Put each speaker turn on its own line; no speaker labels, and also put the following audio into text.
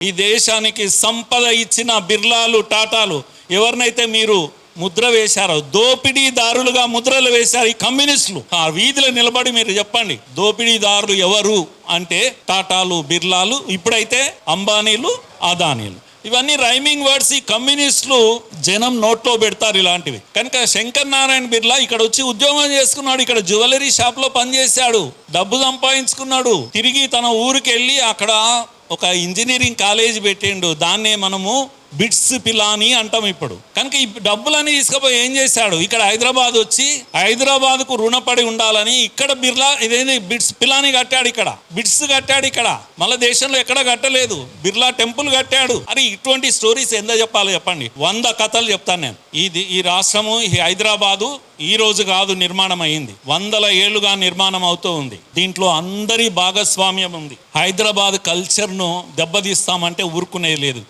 ఈ దేశానికి సంపద ఇచ్చిన బిర్లాలు, టాటాలు ఎవరినైతే మీరు ముద్ర వేశారో, దోపిడీదారులుగా ముద్రలు వేశారు ఈ కమ్యూనిస్టులు. ఆ వీధిలో నిలబడి మీరు చెప్పండి, దోపిడీదారులు ఎవరు అంటే టాటాలు, బిర్లాలు, ఇప్పుడైతే అంబానీలు, అదానీలు. ఇవన్నీ రైమింగ్ వర్డ్స్. ఈ కమ్యూనిస్టులు జనం నోట్లో పెడతారు ఇలాంటివి. కనుక శంకర్ నారాయణ బిర్లా ఇక్కడ వచ్చి ఉద్యోగం చేసుకున్నాడు, ఇక్కడ జ్యువెలరీ షాప్లో పనిచేశాడు, డబ్బు సంపాదించుకున్నాడు. తిరిగి తన ఊరికి వెళ్ళి అక్కడ ఒక ఇంజనీరింగ్ కాలేజీ పెట్టిండు. దాన్నే మనము బిట్స్ పిలాని అంటాం ఇప్పుడు. కనుక ఈ డబ్బులని తీసుకుపోయి ఏం చేశాడు, ఇక్కడ హైదరాబాద్ వచ్చి హైదరాబాద్కు రుణపడి ఉండాలని ఇక్కడ బిర్లా ఇదేంటి బిట్స్ పిలాని కట్టాడు, ఇక్కడ బిట్స్ కట్టాడు, ఇక్కడ మళ్ళీ దేశంలో ఎక్కడ కట్టలేదు. బిర్లా టెంపుల్ కట్టాడు. అని ఇటువంటి స్టోరీస్ ఎంత చెప్పాలో చెప్పండి, 100 కథలు చెప్తాను నేను. ఈ రాష్ట్రము, ఈ హైదరాబాదు ఈ రోజు కాదు నిర్మాణం అయింది, 100 ఏళ్లుగా నిర్మాణం అవుతూ ఉంది. దీంట్లో అందరి భాగస్వామ్యం ఉంది. హైదరాబాద్ కల్చర్ను దెబ్బతీస్తామంటే ఊరుకునేది లేదు.